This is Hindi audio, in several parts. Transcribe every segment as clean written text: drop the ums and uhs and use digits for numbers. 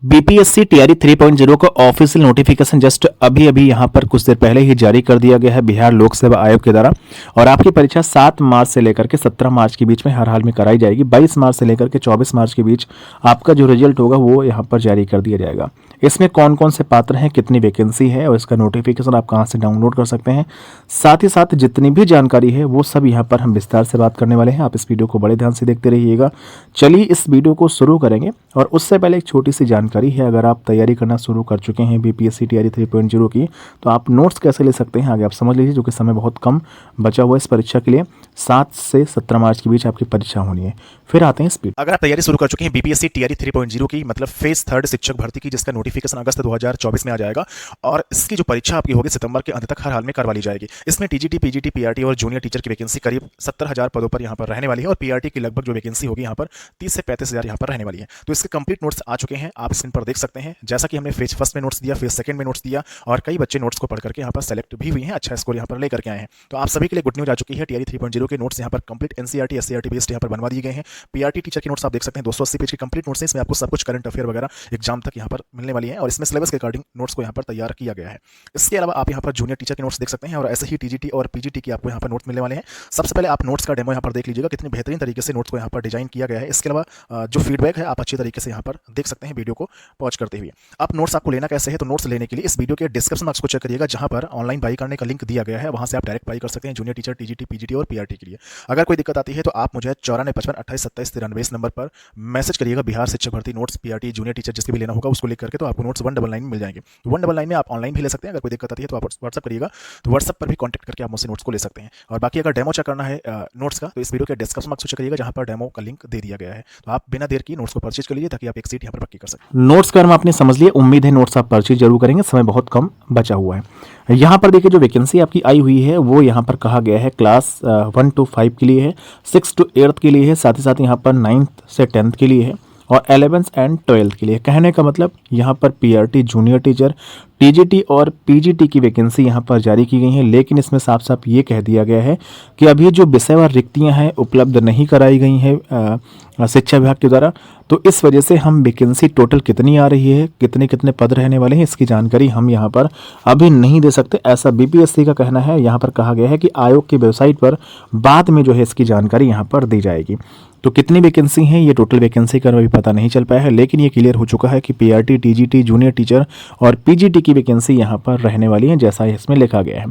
बीपीएससी टीआरई 3.0 का ऑफिशियल नोटिफिकेशन जस्ट अभी अभी यहाँ पर कुछ देर पहले ही जारी कर दिया गया है बिहार लोक सेवा आयोग के द्वारा। और आपकी परीक्षा 7 मार्च से लेकर के 17 मार्च के बीच में हर हाल में कराई जाएगी। 22 मार्च से लेकर के 24 मार्च के बीच आपका जो रिजल्ट होगा वो यहाँ पर जारी कर दिया जाएगा। इसमें कौन कौन से पात्र हैं, कितनी वैकेंसी है और इसका नोटिफिकेशन आप कहाँ से डाउनलोड कर सकते हैं, साथ ही साथ जितनी भी जानकारी है वो सब यहाँ पर हम विस्तार से बात करने वाले हैं। आप इस वीडियो को बड़े ध्यान से देखते रहिएगा। चलिए इस वीडियो को शुरू करेंगे। और उससे पहले एक छोटी सी जानकारी है, अगर आप तैयारी करना शुरू कर चुके हैं बीपीएससी टीआरई 3.0 की, तो आप नोट्स कैसे ले सकते हैं आगे आप समझ लीजिए, जो कि समय बहुत कम बचा हुआ है इस परीक्षा के लिए। 7 से 17 मार्च के बीच आपकी परीक्षा होनी है। फिर आते हैं स्पीड। अगर आप तैयारी शुरू कर चुके हैं बीपीएससी टीआरई 3.0 की, मतलब फेज 3 शिक्षक भर्ती की, जिसका नोटिफिकेशन अगस्त 2024 में आ जाएगा और इसकी जो परीक्षा आपकी होगी सितंबर के अंत तक हर हाल में करवा ली जाएगी। इसमें टीजीटी, पीजीटी, पीआरटी और जूनियर टीचर की वैकेंसी करीब 70,000 पदों पर यहाँ पर रहने वाली है और पीआरटी की लगभग जो वैकेंसी होगी यहाँ पर 30 से 35,000 यहाँ पर रहने वाली है। तो इसके कंप्लीट नोट्स आ चुके हैं, आप स्क्रीन पर देख सकते हैं। जैसा कि हमने फेज फर्स्ट में नोट्स दिया, फेज सेकंड में नोट्स दिया और कई बच्चे नोट्स को पढ़ करके यहाँ पर सेलेक्ट भी हुई हैं, अच्छा स्कोर यहाँ पर लेकर के आए हैं। तो आप सभी के लिए गुड न्यूज आ चुकी है। टीआरई 3.0 के नोट्स यहाँ पर कंप्लीट एनसीईआरटी, एससीईआरटी बेस्ड यहाँ पर बनवा दिए गए हैं। पीआरटी टीचर के नोट्स आप देख सकते हैं, 280 पेज के कंप्लीट नोट्स हैं। इसमें आपको सब कुछ करंट अफेयर वगैरह एग्जाम तक यहाँ पर मिलने वाली है और इसमें सिलेबस के अकॉर्डिंग नोट्स को यहाँ पर तैयार किया गया है। इसके अलावा आप यहाँ पर जूनियर टीचर के नोट्स देख सकते हैं और ऐसे ही टीजीटी और पीजीटी की आपको यहाँ पर नोट्स मिलने वाले हैं। सबसे पहले आप नोट्स का डेमो यहाँ पर देख लीजिएगा, कितनी बेहतरीन तरीके से नोट्स को यहाँ पर डिजाइन किया गया है। इसके अलावा जो फीडबैक है आप अच्छी तरीके से यहाँ पर देख सकते हैं वीडियो को पॉज करते हुए। आप नोट्स आपको लेना कैसे है, तो नोट्स लेने के लिए इस वीडियो के डिस्क्रिप्शन बॉक्स को चेक करिएगा, जहां पर ऑनलाइन बाई करने का लिंक दिया गया है। वहां से आप डायरेक्ट बाई कर सकते हैं जूनियर टीचर, टीजीटी, पीजीटी और पीआरटी के लिए। अगर कोई दिक्कत आती है तो आप मुझे 9455282793 नंबर पर मैसेज करिएगा। बिहार शिक्षक भर्ती नोट्स, पीआरटी, जूनियर टीचर जिसके भी लेना होगा उसको लिख करके, तो आपको नोट्स 199 में मिल जाएंगे। 199 में आप ऑनलाइन भी ले सकते हैं। अगर कोई दिक्कत आती है तो आप व्हाट्सअप करिएगा, तो व्हाट्सअप पर भी कॉन्टैक्ट करके आप मुझसे नोट्स को ले सकते हैं। और बाकी अगर डेमो चेक करना है नोट्स का, तो इस वीडियो के डिस्क्रिप्शन बॉक्स को चेक करिएगा, जहां पर डेमो का लिंक दे दिया गया है। तो आप बिना देर की नोट्स को परचेज कर लीजिए ताकि आप एक सीट यहाँ पर पक्की कर सकें। नोट्स का आपने समझ लिया, उम्मीद है नोट्स आप परचेज जरूर करेंगे, समय बहुत कम बचा हुआ है। यहाँ पर देखिए जो वैकेंसी आपकी आई हुई है वो यहाँ पर कहा गया है क्लास 1 to 5 के लिए है, 6 to 8 के लिए है, साथ ही साथ यहाँ पर 9th से 10th के लिए है और 11th and 12th के लिए। कहने का मतलब यहाँ पर पीआरटी, जूनियर टीचर, टीजीटी और पीजीटी की वैकेंसी यहाँ पर जारी की गई हैं। लेकिन इसमें साफ साफ ये कह दिया गया है कि अभी जो विषयवार रिक्तियाँ हैं उपलब्ध नहीं कराई गई हैं शिक्षा विभाग के द्वारा। तो इस वजह से हम वैकेंसी टोटल कितनी आ रही है, कितने कितने पद रहने वाले हैं, इसकी जानकारी हम यहाँ पर अभी नहीं दे सकते, ऐसा बीपीएससी का कहना है। यहाँ पर कहा गया है कि आयोग की वेबसाइट पर बाद में जो है इसकी जानकारी यहाँ पर दी जाएगी। तो कितनी वैकेंसी हैं, ये टोटल वैकेंसी का अभी पता नहीं चल पाया है, लेकिन ये क्लियर हो चुका है कि पीआरटी, टीजीटी, जूनियर टीचर और पीजीटी की वैकेंसी यहाँ पर रहने वाली है, जैसा इसमें लिखा गया है।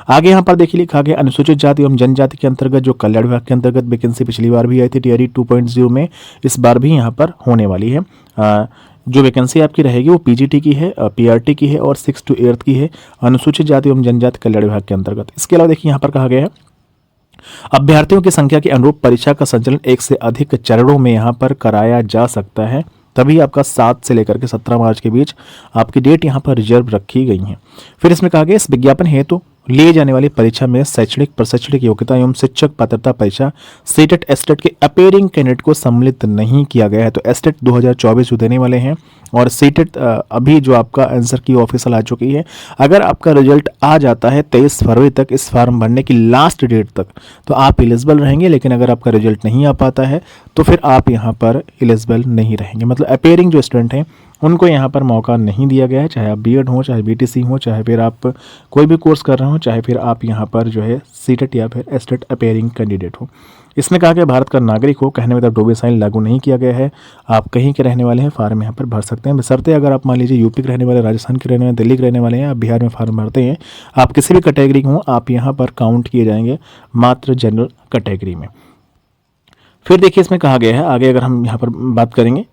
आगे यहाँ पर देखिए लिखा गया अनुसूचित जाति एवं जनजाति के अंतर्गत जो कल्याण विभाग के अंतर्गत वैकेंसी पिछली बार भी आई थी टीआरई 2.0 में, इस बार भी यहाँ पर होने वाली है। जो वैकेंसी आपकी रहेगी वो पीजीटी की है, पीआरटी की है और 6 to 8 की है, अनुसूचित जाति एवं जनजाति कल्याण विभाग के अंतर्गत। इसके अलावा देखिए यहाँ पर कहा गया है अभ्यर्थियों की संख्या के अनुरूप परीक्षा का संचालन 1 से अधिक चरणों में यहाँ पर कराया जा सकता है, तभी आपका 7 से लेकर के 17 मार्च के बीच आपकी डेट यहाँ पर रिजर्व रखी गई है। फिर इसमें कहा गया इस विज्ञापन हेतु लिए जाने वाली परीक्षा में शैक्षणिक प्रशैक्षणिक योग्यता एवं शिक्षक पात्रता परीक्षा सीटेट एस्टेट के अपेयरिंग कैंडिडेट को सम्मिलित नहीं किया गया है। तो एस्टेट 2024 जो देने वाले हैं और सीटेट अभी जो आपका आंसर की ऑफिशियल आ चुकी है। अगर आपका रिजल्ट आ जाता है 23 फरवरी तक इस फॉर्म भरने की लास्ट डेट तक, तो आप एलिजिबल रहेंगे। लेकिन अगर आपका रिजल्ट नहीं आ पाता है तो फिर आप यहाँ पर एलिजिबल नहीं रहेंगे। मतलब अपेयरिंग जो स्टूडेंट हैं उनको यहाँ पर मौका नहीं दिया गया है, चाहे आप बीएड हो, चाहे बीटीसी हो, चाहे फिर आप कोई भी कोर्स कर रहे हो, चाहे फिर आप यहाँ पर जो है सीटेट या फिर एस्टेट अपेयरिंग कैंडिडेट हो। इसमें कहा गया भारत का नागरिक हो, कहने में डोमिसाइल लागू नहीं किया गया है। आप कहीं के रहने वाले हैं फॉर्म यहाँ पर भर सकते हैं, बशर्ते अगर आप मान लीजिए यूपी के रहने वाले, राजस्थान के रहने वाले, दिल्ली के रहने वाले हैं, आप बिहार में फॉर्म भरते हैं, आप किसी भी कैटेगरी के हों, आप यहाँ पर काउंट किए जाएंगे मात्र जनरल कैटेगरी में। फिर देखिए इसमें कहा गया है आगे अगर हम यहाँ पर बात करेंगे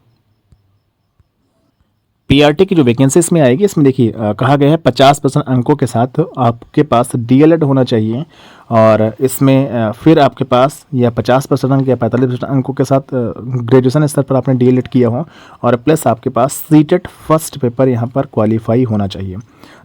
पीआरटी की जो वैकेंसी इसमें आएगी, इसमें देखिए कहा गया है 50% अंकों के साथ आपके पास डीएलएड होना चाहिए और इसमें फिर आपके पास या 50% अंक या 45% अंकों के साथ ग्रेजुएशन स्तर पर आपने डीएलएड किया हो और प्लस आपके पास सीटेट फर्स्ट पेपर यहाँ पर क्वालिफाई होना चाहिए।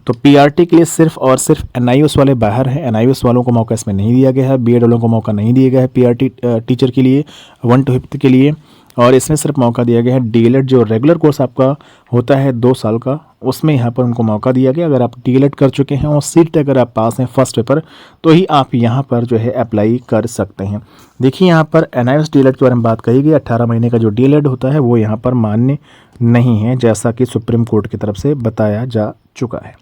तो पीआरटी के लिए सिर्फ और सिर्फ एनआईओएस वाले बाहर हैं, एनआईओएस वालों को मौका इसमें नहीं दिया गया है, बीएड वालों को मौका नहीं दिया गया है पीआरटी टीचर के लिए 1 to 5 के लिए। और इसमें सिर्फ मौका दिया गया है डीएलएड जो रेगुलर कोर्स आपका होता है 2 साल का, उसमें यहाँ पर उनको मौका दिया गया। अगर आप डीएलएड कर चुके हैं और सीट अगर आप पास हैं फर्स्ट पेपर, तो ही आप यहाँ पर जो है अप्लाई कर सकते हैं। देखिए यहाँ पर NIOS डीएलएड के बारे में बात कही गई। 18 महीने का जो डीएलएड होता है वो यहाँ पर मान्य नहीं है, जैसा कि सुप्रीम कोर्ट की तरफ से बताया जा चुका है।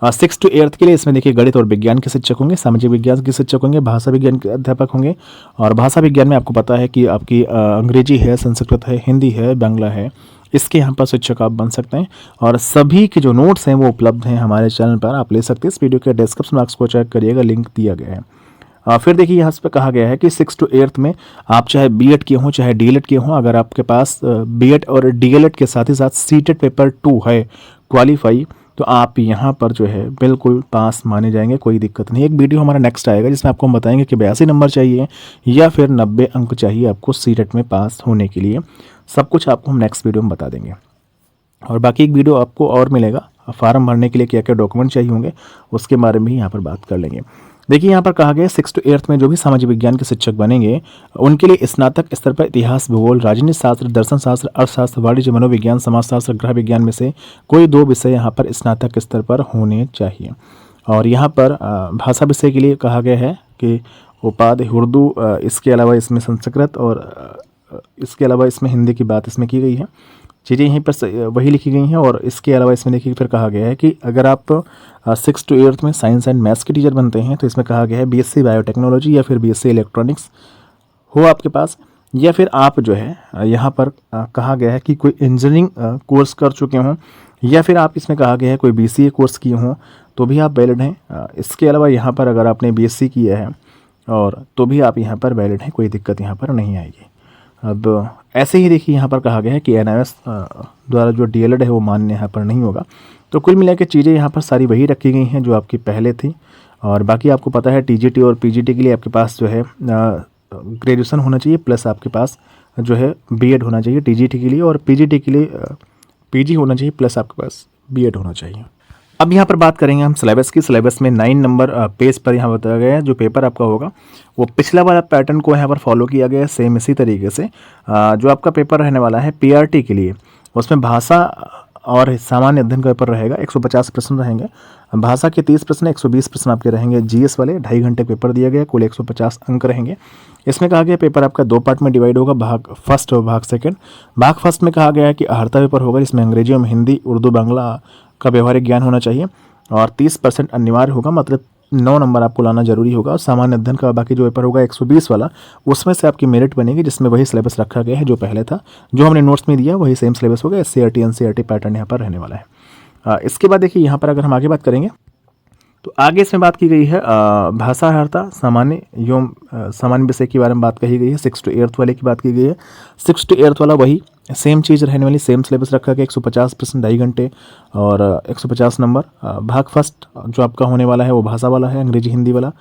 6 to 8 के लिए इसमें देखिए गणित और विज्ञान के शिक्षक होंगे, सामाजिक विज्ञान के शिक्षक होंगे, भाषा विज्ञान के अध्यापक होंगे। और भाषा विज्ञान में आपको पता है कि आपकी अंग्रेजी है, संस्कृत है, हिंदी है, बांग्ला है, इसके यहाँ पर शिक्षक आप बन सकते हैं। और सभी के जो नोट्स हैं वो उपलब्ध हैं हमारे चैनल पर, आप ले सकते हैं। इस वीडियो के डिस्क्रिप्शन बॉक्स को चेक करिएगा, लिंक दिया गया है। फिर देखिए यहाँ पे कहा गया है कि 6 to 8 में आप चाहे बीएड के हों चाहे डीएलएड के हों, अगर आपके पास बीएड और डीएलएड के साथ ही साथ सीटेट पेपर 2 है क्वालिफाई, तो आप यहाँ पर जो है बिल्कुल पास माने जाएंगे, कोई दिक्कत नहीं। एक वीडियो हमारा नेक्स्ट आएगा जिसमें आपको हम बताएंगे कि 82 नंबर चाहिए या फिर 90 अंक चाहिए आपको सीटेट में पास होने के लिए। सब कुछ आपको हम नेक्स्ट वीडियो में बता देंगे। और बाकी एक वीडियो आपको और मिलेगा, फार्म भरने के लिए क्या क्या डॉक्यूमेंट चाहिए होंगे उसके बारे में ही यहाँ पर बात कर लेंगे। देखिए यहाँ पर कहा गया 6 to 8 में जो भी सामाजिक विज्ञान के शिक्षक बनेंगे उनके लिए स्नातक स्तर पर इतिहास, भूगोल, राजनीति शास्त्र, दर्शन शास्त्र, अर्थशास्त्र, वाणिज्य, मनोविज्ञान, समाजशास्त्र, गृह विज्ञान में से कोई 2 विषय यहाँ पर स्नातक स्तर पर होने चाहिए। और यहाँ पर भाषा विषय के लिए कहा गया है कि उपाधि उर्दू, इसके अलावा इसमें संस्कृत और इसके अलावा इसमें हिंदी की बात इसमें की गई है। चीज़ें यहीं पर वही लिखी गई हैं। और इसके अलावा इसमें देखिए फिर कहा गया है कि अगर आप 6 to 8 में साइंस एंड मैथ्स के टीचर बनते हैं तो इसमें कहा गया है BSc बायोटेक्नोलॉजी या फिर BSc इलेक्ट्रॉनिक्स हो आपके पास, या फिर आप जो है यहाँ पर कहा गया है कि कोई इंजीनियरिंग कोर्स कर चुके हों, या फिर आप इसमें कहा गया है कोई BCA कोर्स किए हों तो भी आप वैलिड हैं। इसके अलावा यहाँ पर अगर आपने BSc किया है और तो भी आप यहाँ पर वैलिड हैं, कोई दिक्कत यहाँ पर नहीं आएगी। अब ऐसे ही देखिए यहाँ पर कहा गया है कि NIOS द्वारा जो डीएलएड है वो मान्य यहाँ पर नहीं होगा। तो कुल मिला के चीज़ें यहाँ पर सारी वही रखी गई हैं जो आपकी पहले थी। और बाकी आपको पता है TGT और PGT के लिए आपके पास जो है ग्रेजुएशन होना चाहिए, प्लस आपके पास जो है बीएड होना चाहिए TGT के लिए, और PGT के लिए PG होना चाहिए, प्लस आपके पास बीएड होना चाहिए। अब यहाँ पर बात करेंगे हम सिलेबस की। सिलेबस में 9 नंबर पेज पर यहाँ बताया गया है। जो पेपर आपका होगा वो पिछला वाला पैटर्न को यहाँ पर फॉलो किया गया है, सेम इसी तरीके से। जो आपका पेपर रहने वाला है PRT के लिए, उसमें भाषा और सामान्य अध्ययन का पेपर रहेगा। 150 प्रश्न रहेंगे, भाषा के 30 प्रश्न, 120 प्रश्न आपके रहेंगे GS वाले। 2.5 घंटे पेपर दिया गया, कुल 150 अंक रहेंगे। इसमें कहा गया पेपर आपका 2 पार्ट में डिवाइड होगा, भाग फर्स्ट और भाग सेकंड। भाग फर्स्ट में कहा गया है कि अहर्ता पेपर होगा, जिसमें अंग्रेजी और हिंदी, उर्दू, बांग्ला का व्यवहारिक ज्ञान होना चाहिए और 30% अनिवार्य होगा, मतलब 9 नंबर आपको लाना जरूरी होगा। और सामान्य अध्ययन का बाकी जो पेपर होगा 120 वाला, उसमें से आपकी मेरिट बनेगी, जिसमें वही सिलेबस रखा गया है जो पहले था, जो हमने नोट्स में दिया वही सेम सिलेबस होगा। SCRT NCRT पैटर्न यहाँ पर रहने वाला है। इसके बाद देखिए यहाँ पर अगर हम आगे बात करेंगे तो आगे इसमें बात की गई है भाषा अहर्ता, सामान्य विषय के बारे में बात कही गई है। 6 to 8 वाले की बात की गई है। 6 to 8 वाला वही सेम चीज़ रहने वाली, सेम सिलेबस रखा गया। 150 प्रश्न, 2.5 घंटे और 150 नंबर। भाग फर्स्ट जो आपका होने वाला है वो भाषा वाला है, अंग्रेजी हिंदी वाला।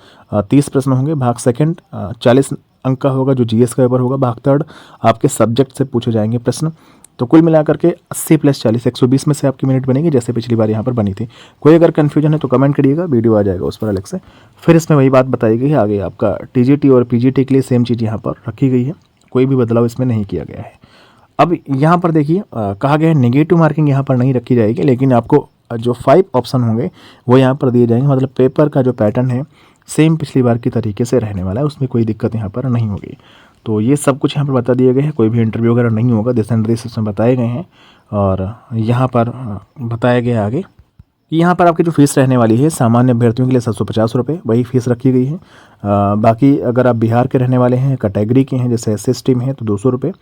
30 प्रश्न होंगे। भाग सेकंड 40 अंक का होगा, जो GS का पेपर होगा। भाग थर्ड आपके सब्जेक्ट से पूछे जाएंगे प्रश्न। तो कुल मिलाकर के 80 + 40 120 में से आपकी मिनट बनेगी, जैसे पिछली बार यहाँ पर बनी थी। कोई अगर कन्फ्यूजन है तो कमेंट करिएगा, वीडियो आ जाएगा उस पर अलग से। फिर इसमें वही बात बताई गई है। आगे आपका TGT और PGT के लिए सेम चीज़ यहाँ पर रखी गई है, कोई भी बदलाव इसमें नहीं किया गया है। अब यहाँ पर देखिए कहा गया है नेगेटिव मार्किंग यहाँ पर नहीं रखी जाएगी, लेकिन आपको जो 5 ऑप्शन होंगे वो यहाँ पर दिए जाएंगे। मतलब पेपर का जो पैटर्न है सेम पिछली बार की तरीके से रहने वाला है, उसमें कोई दिक्कत यहाँ पर नहीं होगी। तो ये सब कुछ यहाँ पर बता दिए गए हैं, कोई भी इंटरव्यू वगैरह नहीं होगा, दिशा निर्देश इसमें बताए गए हैं। और यहाँ पर बताया गया आगे कि यहाँ पर आपकी जो फीस रहने वाली है सामान्य अभ्यर्थियों के लिए 750 रुपये, वही फीस रखी गई है। बाकी अगर आप बिहार के रहने वाले हैं, कैटेगरी के हैं, जैसे SC में है तो 200 रुपये।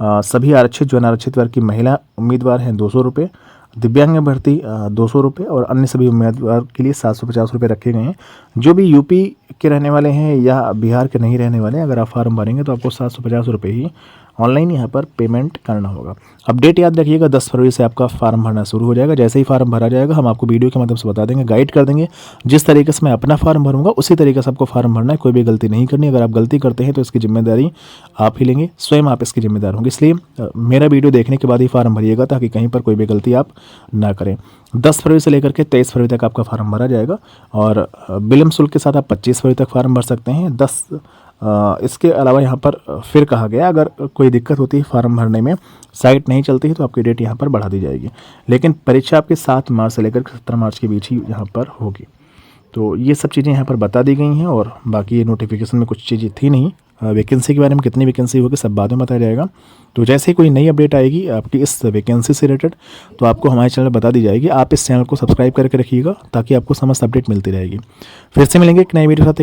सभी आरक्षित जो अनारक्षित वर्ग की महिला उम्मीदवार हैं 200 रुपये। दिव्यांग अभ्यर्थी 200 रुपये और अन्य सभी उम्मीदवार के लिए 750 रुपये रखे गए हैं। जो भी यूपी के रहने वाले हैं या बिहार के नहीं रहने वाले, अगर आप फार्म भरेंगे तो आपको 750 रुपये ही ऑनलाइन यहाँ पर पेमेंट करना होगा। अपडेट याद रखिएगा, 10 फरवरी से आपका फार्म भरना शुरू हो जाएगा। जैसे ही फार्म भरा जाएगा हम आपको वीडियो के माध्यम से बता देंगे, गाइड कर देंगे। जिस तरीके से मैं अपना फार्म भरूंगा उसी तरीके से आपको फार्म भरना है, कोई भी गलती नहीं करनी। अगर आप गलती करते हैं तो इसकी जिम्मेदारी आप ही लेंगे, स्वयं आप इसकी जिम्मेदार होंगे। इसलिए मेरा वीडियो देखने के बाद ही फार्म भरिएगा, ताकि कहीं पर कोई भी गलती आप ना करें। 10 फरवरी से लेकर के 23 फरवरी तक आपका फार्म भरा जाएगा और विलम्ब शुल्क के साथ आप 25 फरवरी तक फार्म भर सकते हैं। 10 इसके अलावा यहाँ पर फिर कहा गया अगर कोई दिक्कत होती है फॉर्म भरने में, साइट नहीं चलती है तो आपकी डेट यहाँ पर बढ़ा दी जाएगी। लेकिन परीक्षा आपके 7 मार्च से लेकर 17 मार्च के बीच ही यहाँ पर होगी। तो ये सब चीज़ें यहाँ पर बता दी गई हैं और बाकी नोटिफिकेशन में कुछ चीज़ें थी नहीं। वैकेंसी के बारे में कितनी वैकेंसी होगी सब बाद में बताया जाएगा। तो जैसे ही कोई नई अपडेट आएगी आपकी इस वैकेंसी से रिलेटेड तो आपको हमारे चैनल बता दी जाएगी। आप इस चैनल को सब्सक्राइब करके रखिएगा ताकि आपको समस्त अपडेट मिलती रहेगी। फिर से मिलेंगे एक नई वीडियो के साथ।